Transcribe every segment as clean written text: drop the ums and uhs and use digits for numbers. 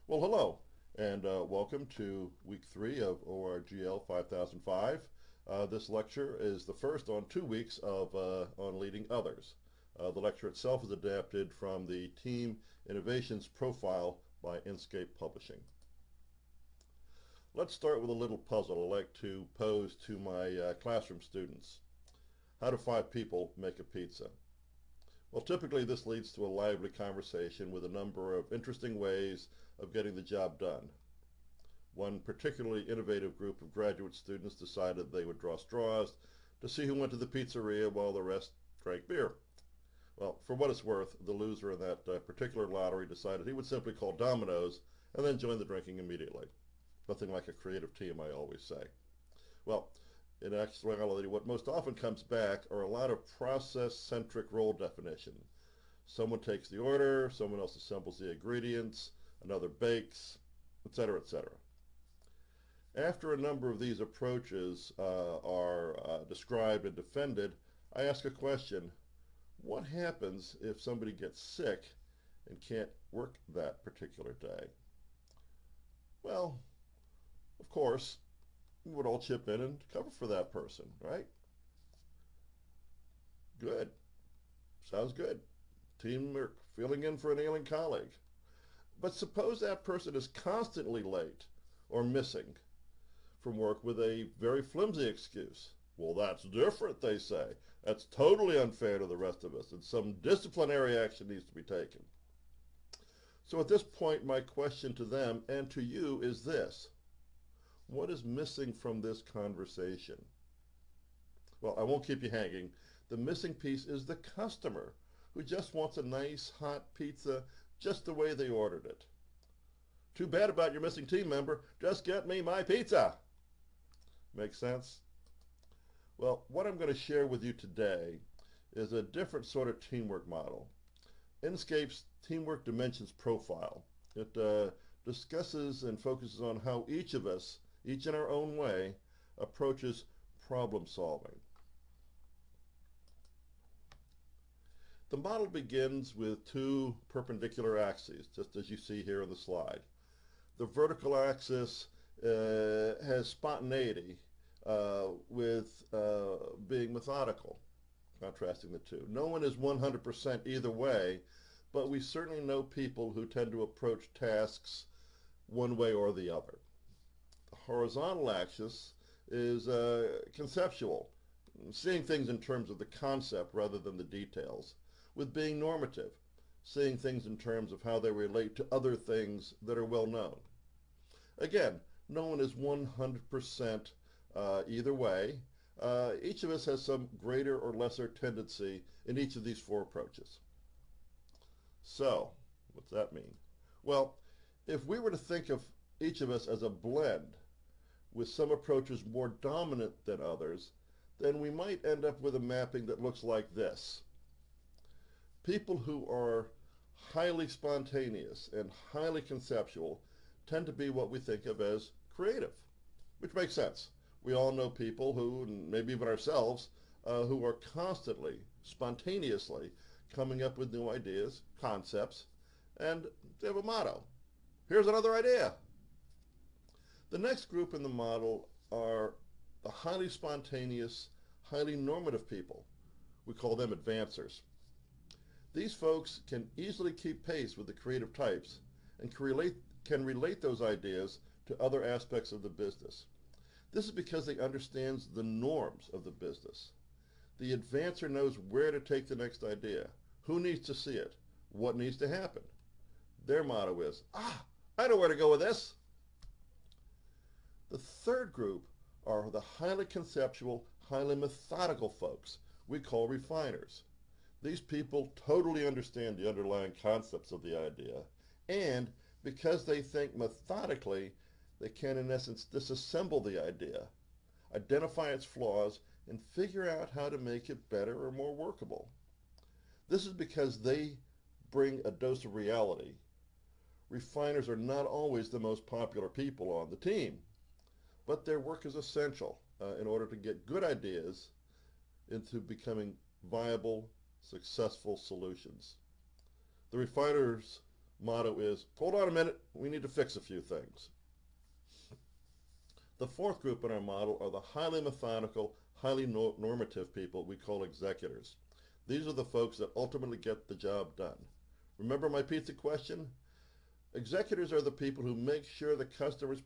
Well, hello, and welcome to week 3 of ORGL 5005. This lecture is the first on 2 weeks of on leading others. The lecture itself is adapted from the Team Innovations Profile by Inkscape Publishing. Let's start with a little puzzle I like to pose to my classroom students. How do 5 people make a pizza? Well, typically this leads to a lively conversation with a number of interesting ways of getting the job done. One particularly innovative group of graduate students decided they would draw straws to see who went to the pizzeria while the rest drank beer. Well, for what it's worth, the loser in that particular lottery decided he would simply call Domino's and then join the drinking immediately. Nothing like a creative team, I always say. Well, in actuality, what most often comes back are a lot of process-centric role definition. Someone takes the order, someone else assembles the ingredients, another bakes, etc., etc. After a number of these approaches are described and defended, I ask a question: what happens if somebody gets sick and can't work that particular day? Well, of course, we would all chip in and cover for that person, right? Good. Sounds good. Teamwork, filling in for an ailing colleague. But suppose that person is constantly late or missing from work with a very flimsy excuse. Well, that's different, they say. That's totally unfair to the rest of us, and some disciplinary action needs to be taken. So at this point, my question to them and to you is this: what is missing from this conversation? Well, I won't keep you hanging. The missing piece is the customer, who just wants a nice hot pizza just the way they ordered it. Too bad about your missing team member. Just get me my pizza. Make sense? Well, what I'm going to share with you today is a different sort of teamwork model. Inkscape's Teamwork Dimensions Profile. It discusses and focuses on how each of us, each in our own way, approaches problem solving. The model begins with 2 perpendicular axes, just as you see here on the slide. The vertical axis has spontaneity with being methodical, contrasting the two. No one is 100% either way, but we certainly know people who tend to approach tasks one way or the other. The horizontal axis is conceptual, seeing things in terms of the concept rather than the details, with being normative, seeing things in terms of how they relate to other things that are well known. Again, no one is 100% either way. Each of us has some greater or lesser tendency in each of these 4 approaches. So, what's that mean? Well, if we were to think of each of us as a blend, with some approaches more dominant than others, then we might end up with a mapping that looks like this. People who are highly spontaneous and highly conceptual tend to be what we think of as creative, which makes sense. We all know people who, and maybe even ourselves, who are constantly, spontaneously coming up with new ideas, concepts, and they have a motto: here's another idea. The next group in the model are the highly spontaneous, highly normative people. We call them advancers. These folks can easily keep pace with the creative types and can relate those ideas to other aspects of the business. This is because they understand the norms of the business. The advancer knows where to take the next idea, who needs to see it, what needs to happen. Their motto is, I know where to go with this. The third group are the highly conceptual, highly methodical folks we call refiners. These people totally understand the underlying concepts of the idea, and because they think methodically, they can in essence disassemble the idea, identify its flaws, and figure out how to make it better or more workable. This is because they bring a dose of reality. Refiners are not always the most popular people on the team, but their work is essential in order to get good ideas into becoming viable, successful solutions. The refiners motto is, hold on a minute, we need to fix a few things. The fourth group in our model are the highly methodical, highly normative people we call executors. These are the folks that ultimately get the job done. Remember my pizza question? Executors are the people who make sure the customer's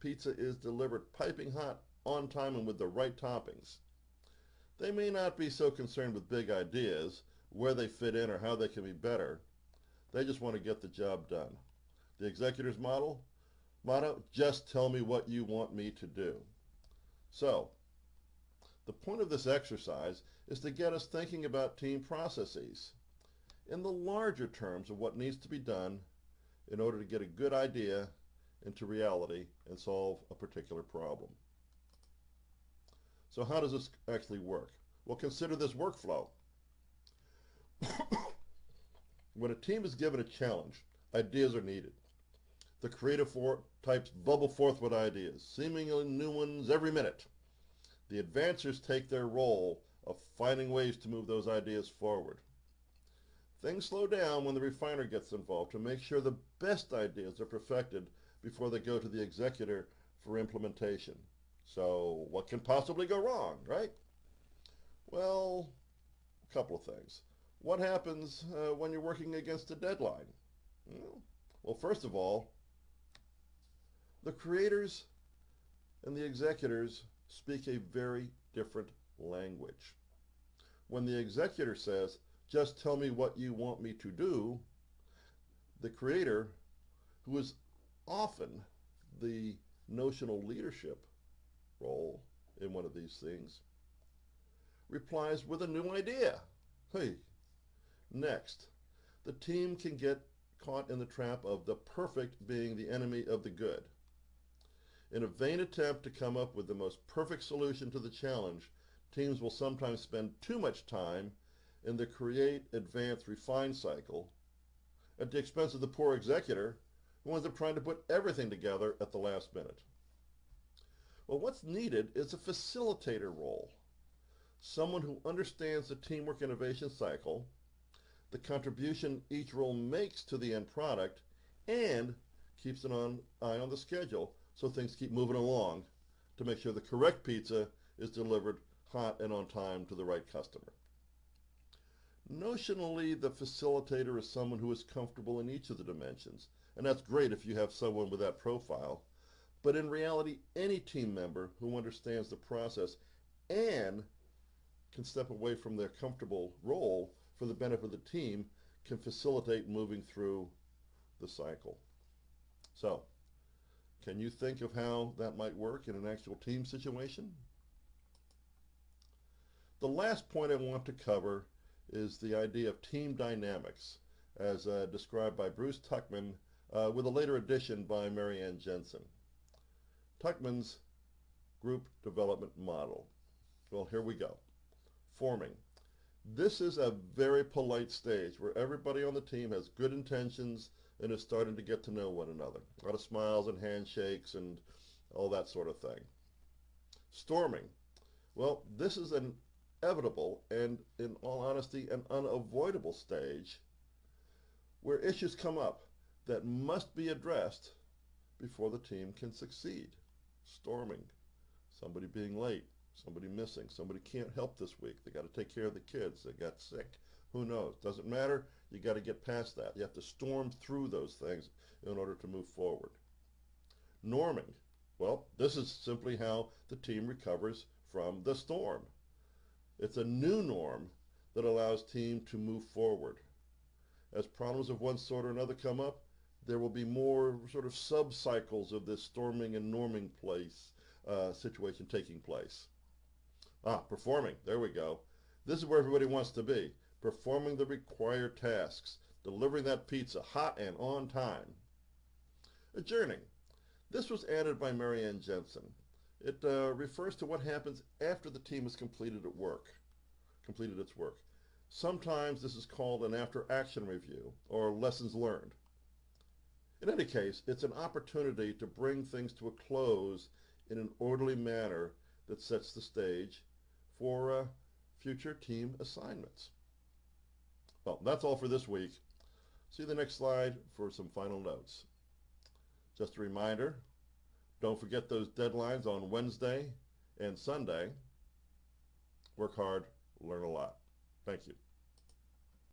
pizza is delivered piping hot, on time, and with the right toppings. They may not be so concerned with big ideas, where they fit in or how they can be better. They just want to get the job done. The executor's motto, just tell me what you want me to do. So, the point of this exercise is to get us thinking about team processes in the larger terms of what needs to be done in order to get a good idea into reality and solve a particular problem. So how does this actually work? Well, consider this workflow. When a team is given a challenge, ideas are needed. The creative types bubble forth with ideas, seemingly new ones every minute. The advancers take their role of finding ways to move those ideas forward. Things slow down when the refiner gets involved to make sure the best ideas are perfected before they go to the executor for implementation. So what can possibly go wrong, right? Well, a couple of things. What happens when you're working against a deadline? Well, first of all, the creators and the executors speak a very different language. When the executor says, just tell me what you want me to do, the creator, who is often the notional leadership role in one of these things, replies with a new idea. Hey, next, the team can get caught in the trap of the perfect being the enemy of the good. In a vain attempt to come up with the most perfect solution to the challenge, teams will sometimes spend too much time in the create, advance, refine cycle at the expense of the poor executor who ends up trying to put everything together at the last minute. Well, what's needed is a facilitator role, someone who understands the teamwork innovation cycle, the contribution each role makes to the end product, and keeps an eye on the schedule so things keep moving along to make sure the correct pizza is delivered hot and on time to the right customer. Notionally, the facilitator is someone who is comfortable in each of the dimensions, and that's great if you have someone with that profile. But in reality, any team member who understands the process and can step away from their comfortable role for the benefit of the team can facilitate moving through the cycle. So, can you think of how that might work in an actual team situation? The last point I want to cover is the idea of team dynamics, as described by Bruce Tuckman, with a later addition by Mary Ann Jensen. Tuckman's group development model. Well, here we go. Forming. This is a very polite stage where everybody on the team has good intentions and is starting to get to know one another. A lot of smiles and handshakes and all that sort of thing. Storming. Well, this is an inevitable and, in all honesty, an unavoidable stage where issues come up that must be addressed before the team can succeed. Storming. Somebody being late. Somebody missing. Somebody can't help this week. They got to take care of the kids. They got sick. Who knows? Doesn't matter. You got to get past that. You have to storm through those things in order to move forward. Norming. Well, this is simply how the team recovers from the storm. It's a new norm that allows team to move forward. As problems of one sort or another come up, there will be more sort of sub-cycles of this storming and norming situation taking place. Performing. There we go. This is where everybody wants to be. Performing the required tasks. Delivering that pizza hot and on time. Adjourning. This was added by Mary Ann Jensen. It refers to what happens after the team has completed its work. Sometimes this is called an after-action review or lessons learned. In any case, it's an opportunity to bring things to a close in an orderly manner that sets the stage for future team assignments. Well, that's all for this week. See the next slide for some final notes. Just a reminder, don't forget those deadlines on Wednesday and Sunday. Work hard, learn a lot. Thank you.